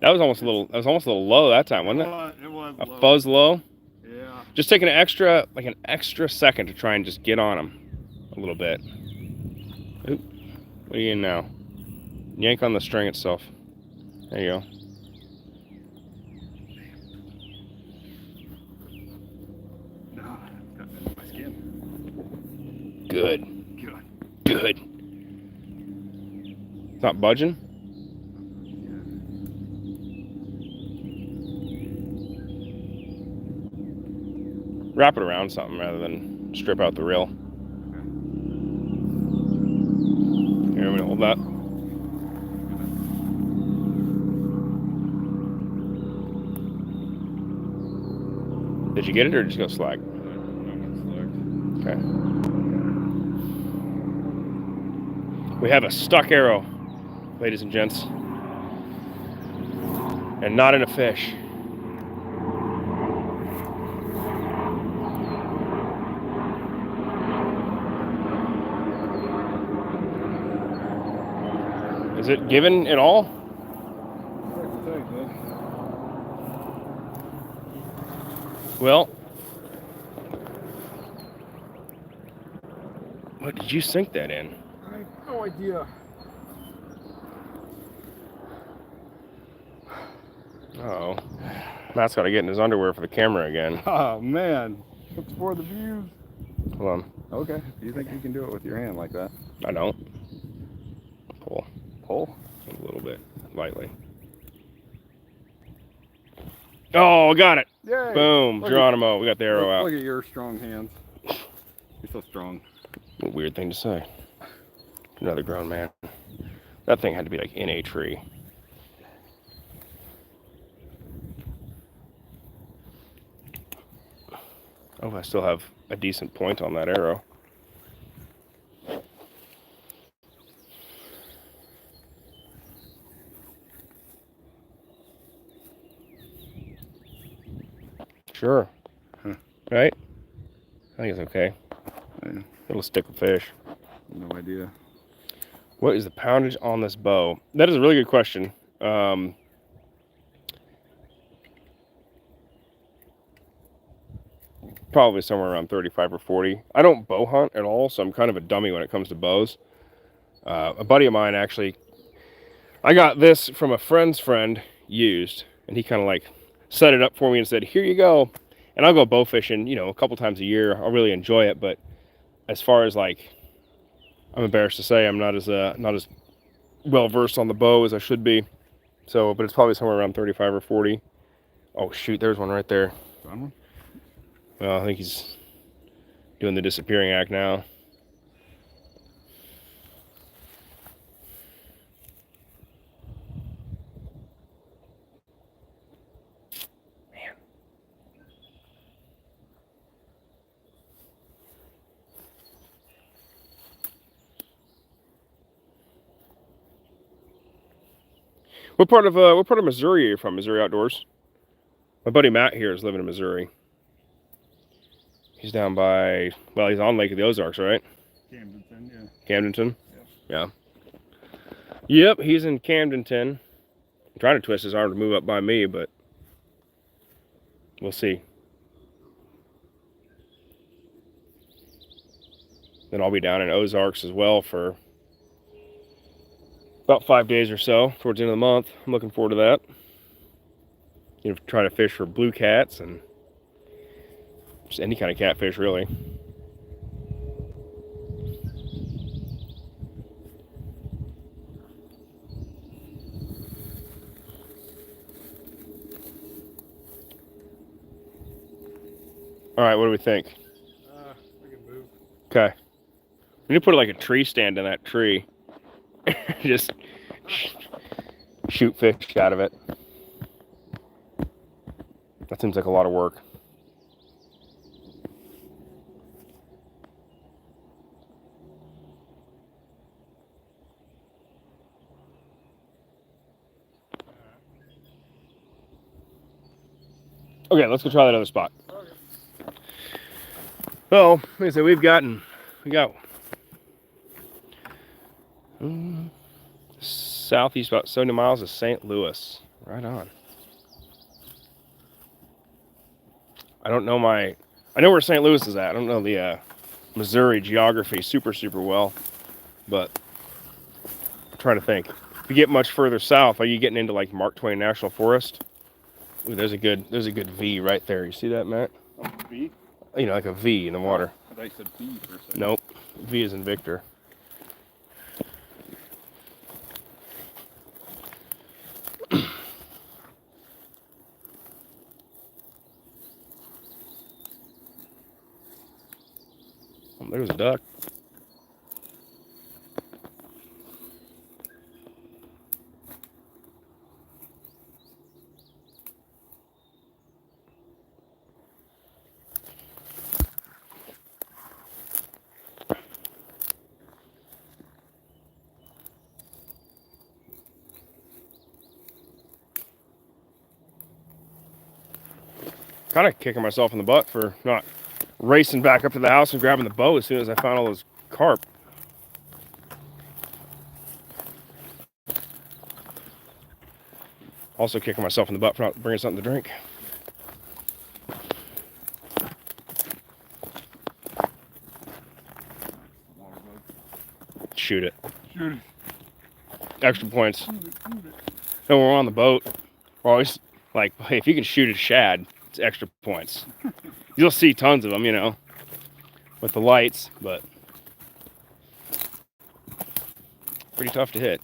That was almost a little low that time, wasn't it? It was A low. fuzz low. Yeah. Just taking an extra second to try and just get on them a little bit. Oop. What are you in now? Yank on the string itself. There you go. No, it's cutting into my skin. Good. Good. Good. It's not budging? Wrap it around something rather than strip out the reel. Okay. Here, I'm gonna hold that. Did you get it or just go slack? Okay. We have a stuck arrow, ladies and gents. And not in a fish. Is it given at all? Well, what did you sink that in? I have no idea. Uh-oh. Matt's got to get in his underwear for the camera again. Oh man, it's for the views. Hold on. Okay, do you think you can do it with your hand like that? I don't. Pull. Pull? A little bit. Lightly. Oh, got it. Yay! Boom. Look Geronimo. We got the arrow out. Look at your strong hands. You're so strong. What a weird thing to say. Another grown man. That thing had to be like in a tree. Oh, I still have a decent point on that arrow. Sure. Huh. Right? I think it's okay. Yeah. It'll stick with fish. No idea. What is the poundage on this bow? That is a really good question. Probably somewhere around 35 or 40. I don't bow hunt at all, so I'm kind of a dummy when it comes to bows. A buddy of mine actually, I got this from a friend's friend used, and he kind of like set it up for me and said, here you go. And I'll go bow fishing, you know, a couple times a year. I'll really enjoy it, but as far as like, I'm embarrassed to say I'm not as well versed on the bow as I should be. So, but it's probably somewhere around 35 or 40. Oh shoot, there's one right there. Found one? Well, I think he's doing the disappearing act now. What part of Missouri are you from? Missouri Outdoors? My buddy Matt here is living in Missouri. He's down by, well, he's on Lake of the Ozarks, right? Camdenton, yeah. Camdenton? Yep. Yeah. Yep, he's in Camdenton. I'm trying to twist his arm to move up by me, but we'll see. Then I'll be down in Ozarks as well for about 5 days or so towards the end of the month. I'm looking forward to that. You know, try to fish for blue cats and just any kind of catfish, really. All right, what do we think? We can move. Okay. We need to put like a tree stand in that tree. Just shoot fish out of it. That seems like a lot of work. Okay, let's go try that other spot. Okay. So, like I said, we got southeast about 70 miles of St. Louis. Right on. I know where St. Louis is at. I don't know the Missouri geography super well, but I'm trying to think. If you get much further south, are you getting into like Mark Twain National Forest? Ooh, there's a good V right there. You see that, Matt? Oh, V? You know, like a V in the water. I thought you said B for a second. Nope. V is in Victor. Oh, there's a duck. Kind of kicking myself in the butt for not racing back up to the house and grabbing the bow as soon as I found all those carp. Also kicking myself in the butt for not bringing something to drink. Shoot it. Shoot it. Extra points. Shoot it. And when we're on the boat, we're always like, hey, if you can shoot a shad, it's extra points. You'll see tons of them, you know, with the lights, but pretty tough to hit.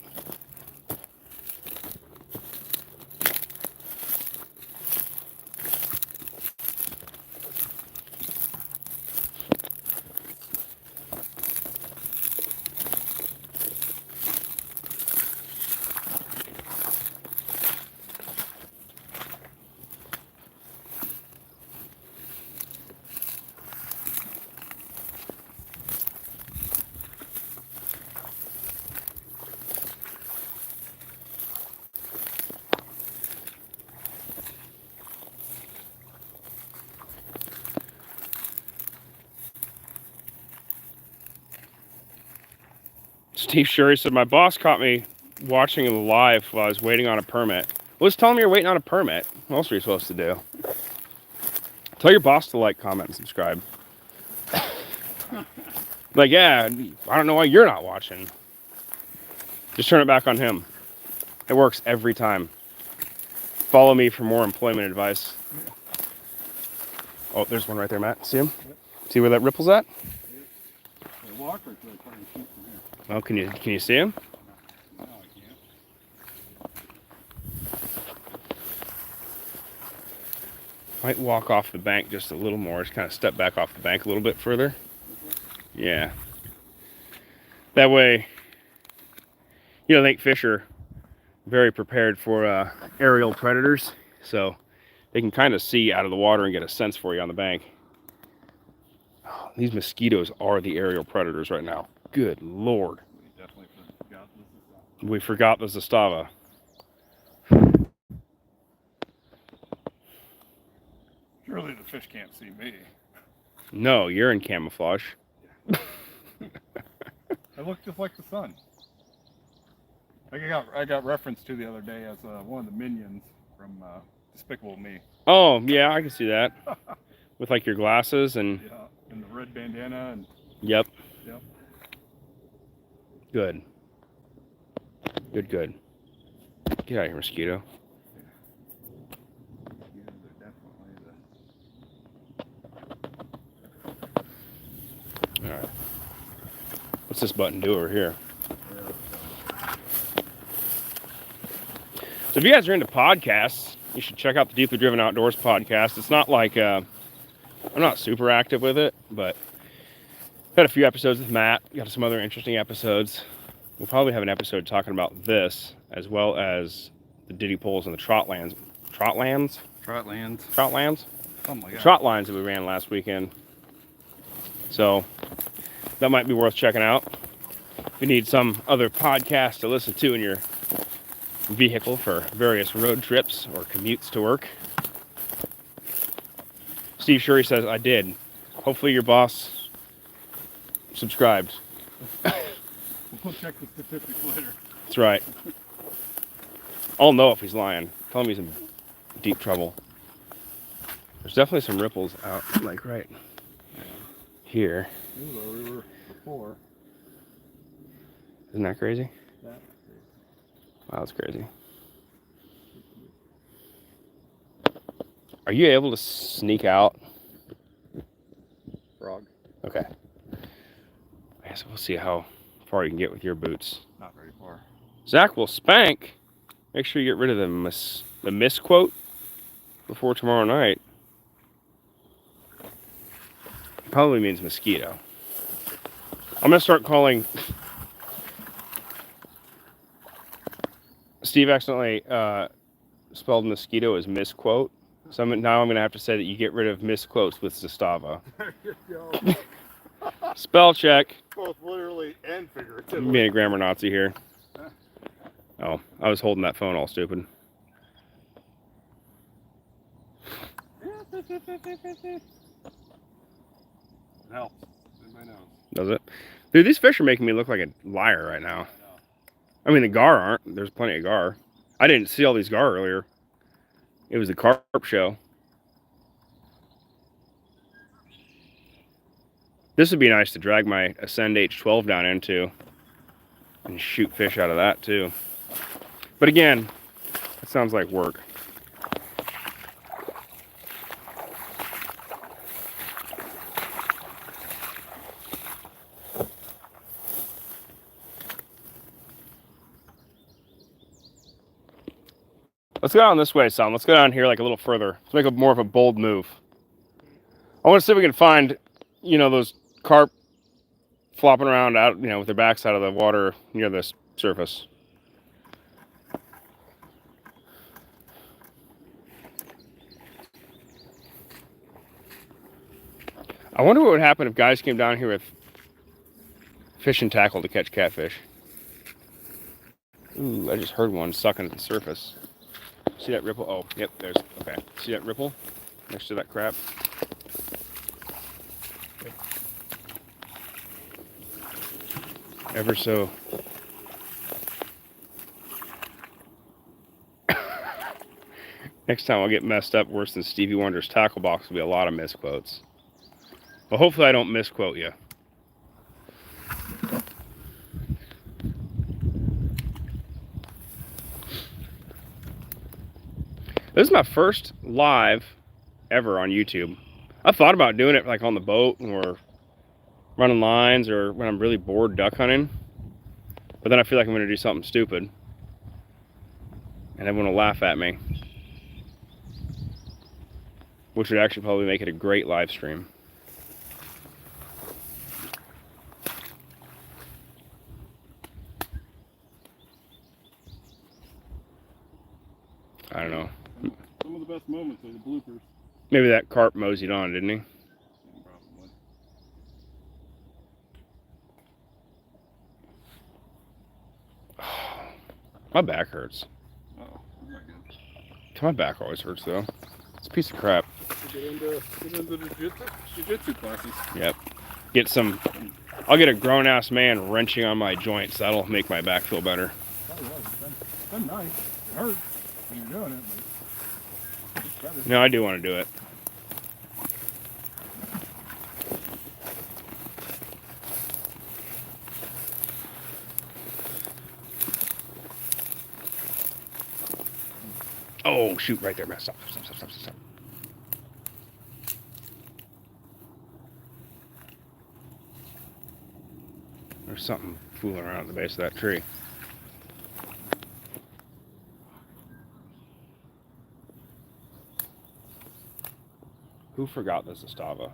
Steve Shurry said, my boss caught me watching him live while I was waiting on a permit. Well, just tell him you're waiting on a permit. What else are you supposed to do? Tell your boss to like, comment, and subscribe. Like, yeah, I don't know why you're not watching. Just turn it back on him. It works every time. Follow me for more employment advice. Oh, there's one right there, Matt. See him? Yep. See where that ripple's at? They walk or should I try and shoot from here? Oh, can you see him? No, I can't. Might walk off the bank just a little more. Just kind of step back off the bank a little bit further. Yeah. That way, you know, I think fish are very prepared for aerial predators, so they can kind of see out of the water and get a sense for you on the bank. Oh, these mosquitoes are the aerial predators right now. Good Lord. We definitely forgot this is We forgot the Zastava. Surely the fish can't see me. No, you're in camouflage. I look just like the sun. I got referenced to the other day as one of the minions from Despicable Me. Oh, yeah, I can see that. With like your glasses and... Yeah, and the red bandana and... Yep. Yep. Good. Good, good. Get out of here, mosquito. Alright. What's this button do over here? So if you guys are into podcasts, you should check out the Deeply Driven Outdoors podcast. It's not like, I'm not super active with it, but I've had a few episodes with Matt. Got some other interesting episodes. We'll probably have an episode talking about this, as well as the diddy poles and the trotlands. Trotlands? Trotlands. Trotlands? Something like that. Trot lines that we ran last weekend. So that might be worth checking out. If you need some other podcast to listen to in your vehicle for various road trips or commutes to work. Steve Shurry says, I did. Hopefully your boss subscribed. We'll check the statistics later. That's right. I'll know if he's lying. Tell him he's in deep trouble. There's definitely some ripples out, like right here. This is where we were before. Isn't that crazy? That's Wow, that's crazy. Are you able to sneak out? frog. Okay. I guess we'll see how far you can get with your boots. Not very far. Zach will spank. Make sure you get rid of the misquote before tomorrow night. Probably means mosquito. I'm going to start calling... Steve accidentally spelled mosquito as misquote. So now I'm going to have to say that you get rid of misquotes with Zastava. There you go. Spell check. Both literally and I'm figuratively. being a grammar Nazi here. Oh, I was holding that phone all stupid. It helps. Everybody knows. Does it? Dude, these fish are making me look like a liar right now. I mean, the gar aren't. There's plenty of gar. I didn't see all these gar earlier. It was the carp show. This would be nice to drag my Ascend H12 down into and shoot fish out of that too. But again, it sounds like work. Let's go down this way, son. Let's go down here like a little further. Let's make a more of a bold move. I want to see if we can find, you know, those carp flopping around out, you know, with their backs out of the water near the surface. I wonder what would happen if guys came down here with fishing tackle to catch catfish. Ooh, I just heard one sucking at the surface. See that ripple? Oh, yep, there's, okay. See that ripple next to that crab? Ever so. Next time I'll get messed up worse than Stevie Wonder's tackle box. Will be a lot of misquotes. Well, hopefully I don't misquote you. This is my first live ever on YouTube. I've thought about doing it like on the boat or running lines or when I'm really bored duck hunting. But then I feel like I'm going to do something stupid. And everyone will laugh at me. Which would actually probably make it a great live stream. I don't know. Some of the best moments are the bloopers. Maybe that carp moseyed on, didn't he? Probably. My back hurts. Uh-oh. That's not good. My back always hurts though. It's a piece of crap. It's a Get into the jiu-jitsu classes. Yep. Get some. I'll get a grown-ass man wrenching on my joints. That'll make my back feel better. Oh, yeah, it's been nice. It hurts when you're doing it, but it's better. No, I do want to do it. Oh, shoot, right there, man. Stop. There's something fooling around at the base of that tree. Who forgot this Estava?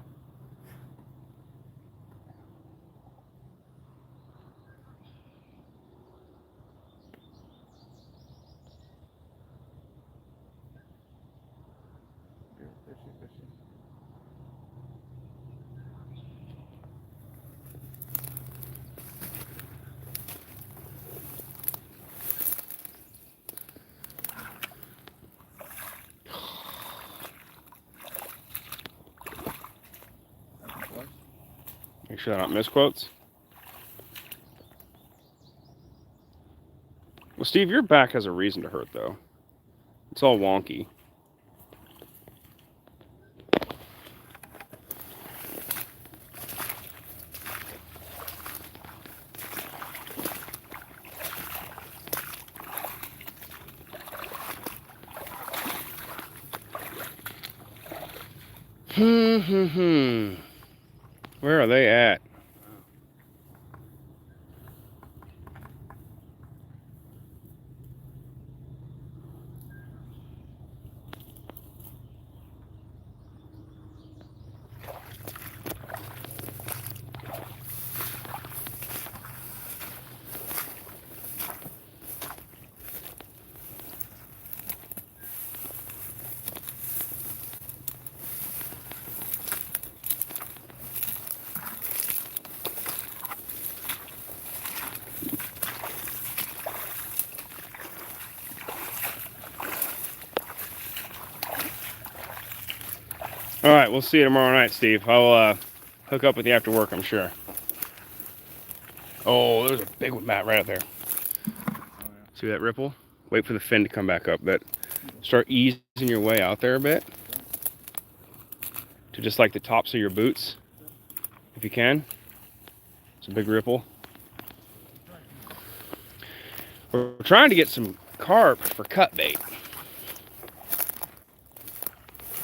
Make sure they're not misquotes. Well, Steve, your back has a reason to hurt, though. It's all wonky. Where are they at? All right, we'll see you tomorrow night, Steve. I'll hook up with you after work, I'm sure. Oh, there's a big one, Matt, right up there. Oh, yeah. See that ripple? Wait for the fin to come back up. But start easing your way out there a bit to just like the tops of your boots, if you can. It's a big ripple. We're trying to get some carp for cut bait,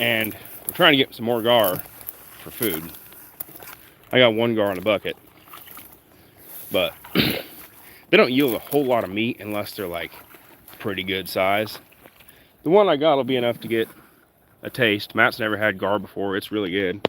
and we're trying to get some more gar for food. I got one gar in the bucket, but they don't yield a whole lot of meat unless they're like pretty good size. The one I got will be enough to get a taste. Matt's never had gar before. It's really good.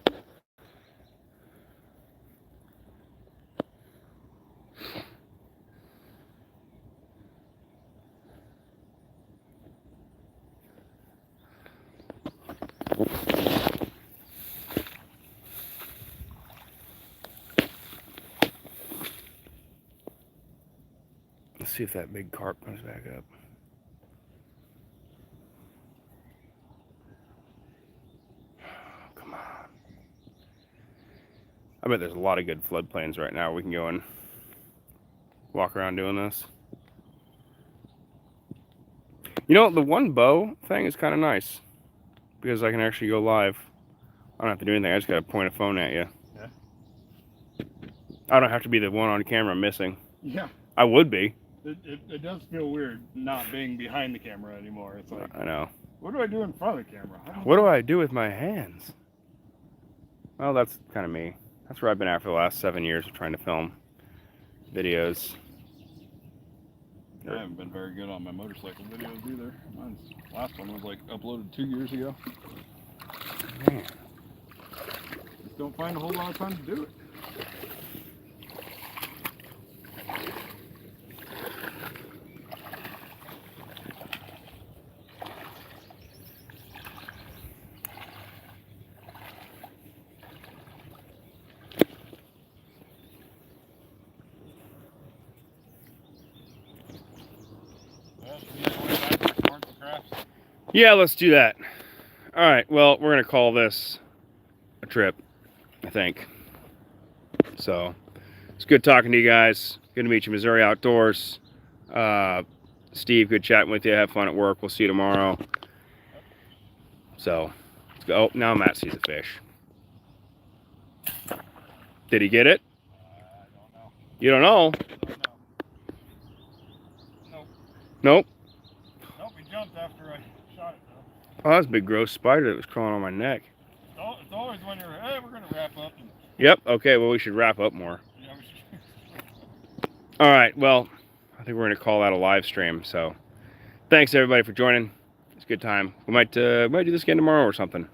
Let's see if that big carp comes back up. Come on. I bet there's a lot of good floodplains right now. We can go and walk around doing this. You know, the one bow thing is kind of nice because I can actually go live. I don't have to do anything. I just got to point a phone at you. Yeah. I don't have to be the one on camera missing. Yeah. I would be. It does feel weird not being behind the camera anymore. It's like, I know. what do I do in front of the camera? What do I do with my hands? Well, that's kind of me. That's where I've been at for the last 7 years of trying to film videos. I haven't been very good on my motorcycle videos either. Mine's last one was like uploaded 2 years ago. Man. Just don't find a whole lot of time to do it. Yeah, let's do that. All right, well, we're gonna call this a trip, I think. So it's good talking to you guys. Good to meet you, Missouri Outdoors. Steve, good chatting with you. Have fun at work. We'll see you tomorrow. So let's go. Oh, now Matt sees a fish. Did he get it? I don't know. You don't know? Nope. Nope. Nope, he jumped after I shot it though. Oh, that's a big gross spider that was crawling on my neck. It's always when you're, hey, we're gonna wrap up. And, Yep. Okay. Well, we should wrap up more. yeah, we should. All right. Well, I think we're gonna call that a live stream. So, thanks everybody for joining. It's a good time. We might do this again tomorrow or something.